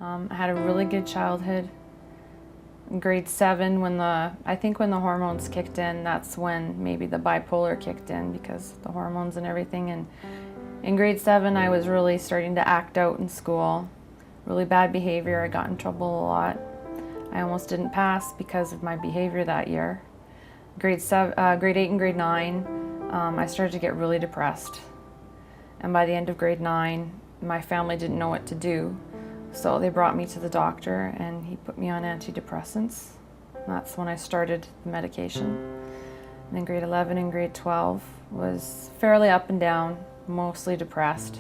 I had a really good childhood. In grade 7, when the hormones kicked in, that's when maybe the bipolar kicked in, because the hormones and everything. And in grade 7, I was really starting to act out in school. Really bad behavior. I got in trouble a lot. I almost didn't pass because of my behavior that year. Grade 8 and grade 9, I started to get really depressed. And by the end of grade 9, my family didn't know what to do. So they brought me to the doctor and he put me on antidepressants. That's when I started the medication. And then grade 11 and grade 12 was fairly up and down, mostly depressed.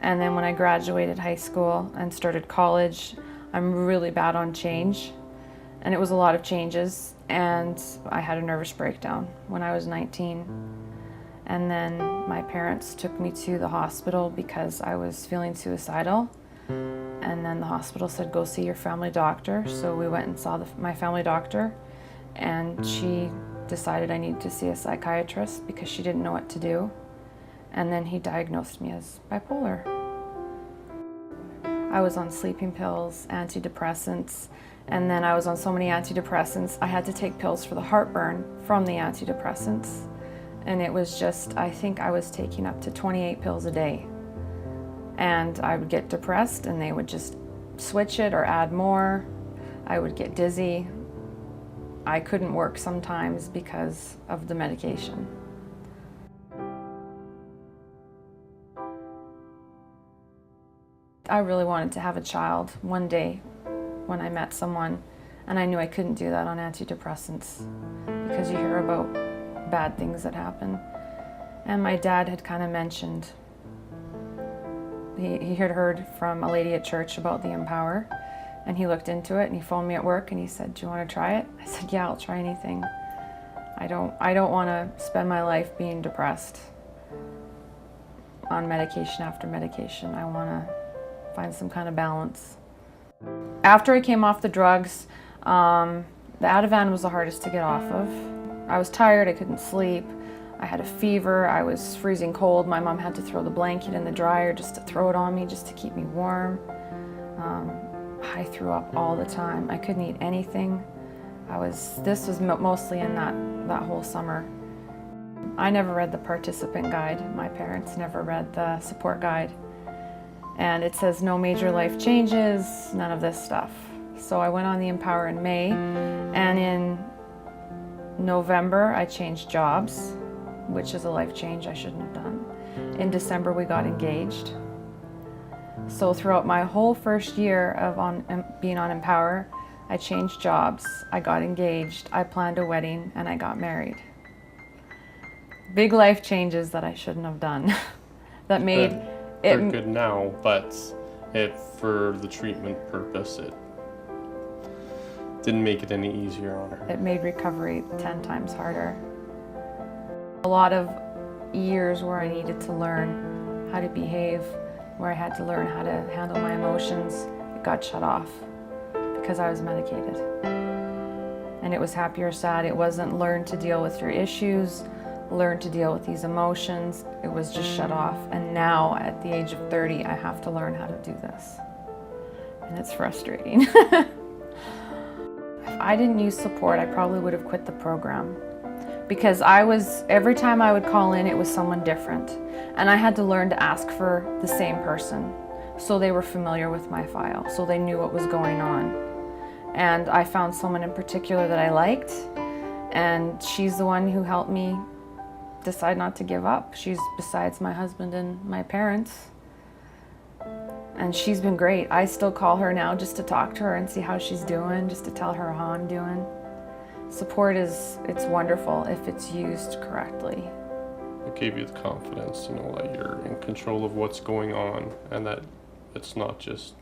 And then when I graduated high school and started college, I'm really bad on change. And it was a lot of changes, and I had a nervous breakdown when I was 19. And then my parents took me to the hospital because I was feeling suicidal. And then the hospital said, go see your family doctor. So we went and saw my family doctor, and she decided I needed to see a psychiatrist because she didn't know what to do. And then he diagnosed me as bipolar. I was on sleeping pills, antidepressants, and then I was on so many antidepressants, I had to take pills for the heartburn from the antidepressants. And it was just, I think I was taking up to 28 pills a day. And I would get depressed and they would just switch it or add more. I would get dizzy. I couldn't work sometimes because of the medication. I really wanted to have a child one day when I met someone, and I knew I couldn't do that on antidepressants because you hear about bad things that happen. And my dad had kind of mentioned, he had heard from a lady at church about the Empower, and he looked into it and he phoned me at work and he said, do you want to try it? I said, yeah, I'll try anything. I don't want to spend my life being depressed on medication after medication. I want to find some kind of balance. After I came off the drugs, the Ativan was the hardest to get off of. I was tired, I couldn't sleep, I had a fever, I was freezing cold. My mom had to throw the blanket in the dryer just to throw it on me, just to keep me warm. I threw up all the time. I couldn't eat anything. This was mostly in that whole summer. I never read the participant guide. My parents never read the support guide. And it says no major life changes, none of this stuff. So I went on the Empower in May, and in November I changed jobs, which is a life change I shouldn't have done. In December we got engaged. So throughout my whole first year of being on Empower, I changed jobs, I got engaged, I planned a wedding, and I got married. Big life changes that I shouldn't have done. That made They're good now, but for the treatment purpose, it didn't make it any easier on her. It made recovery 10 times harder. A lot of years where I needed to learn how to behave, where I had to learn how to handle my emotions, it got shut off because I was medicated. And it was happy or sad. It wasn't learn to deal with your issues, learn to deal with these emotions. It was just shut off. And now at the age of 30, I have to learn how to do this. And it's frustrating. If I didn't use support, I probably would have quit the program. Because every time I would call in, it was someone different. And I had to learn to ask for the same person. So they were familiar with my file, so they knew what was going on. And I found someone in particular that I liked, and she's the one who helped me decide not to give up. She's besides my husband and my parents. And she's been great. I still call her now just to talk to her and see how she's doing, just to tell her how I'm doing. Support it's wonderful if it's used correctly. It gave you the confidence to know that you're in control of what's going on, and that it's not just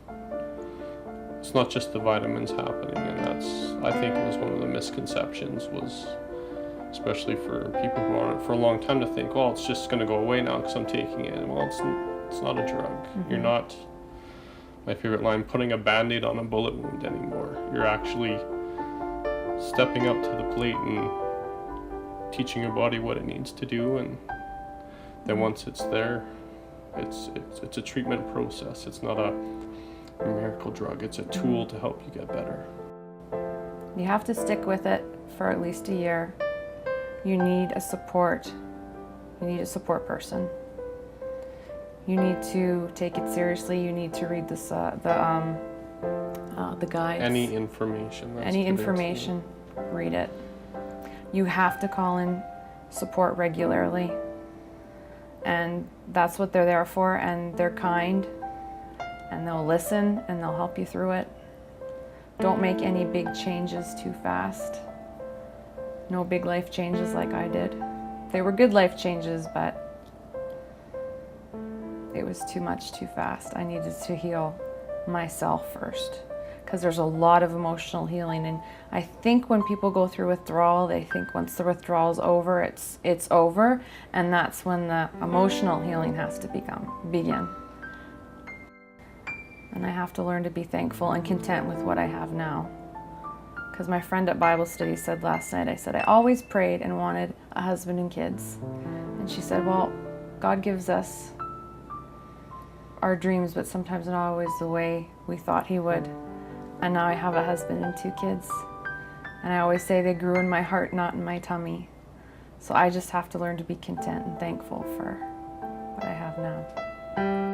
the vitamins happening. And I think it was one of the misconceptions, was especially for people who are on it for a long time, to think, well, it's just going to go away now because I'm taking it. Well, it's not a drug. Mm-hmm. You're not, my favorite line, putting a Band-Aid on a bullet wound anymore. You're actually stepping up to the plate and teaching your body what it needs to do, and then once it's there, it's a treatment process. It's not a miracle drug. It's a tool to help you get better. You have to stick with it for at least a year. You need a support. You need a support person. You need to take it seriously. You need to read this, the guides. Any information. Any information, read it. You have to call in support regularly. And that's what they're there for, and they're kind, and they'll listen, and they'll help you through it. Don't make any big changes too fast. No big life changes like I did. They were good life changes, but it was too much too fast. I needed to heal myself first, because there's a lot of emotional healing. And I think when people go through withdrawal, they think once the withdrawal's over, it's over, and that's when the emotional healing has to begin. And I have to learn to be thankful and content with what I have now. Because my friend at Bible study said last night, I said, I always prayed and wanted a husband and kids. And she said, well, God gives us our dreams, but sometimes not always the way we thought He would. And now I have a husband and 2 kids. And I always say they grew in my heart, not in my tummy. So I just have to learn to be content and thankful for what I have now.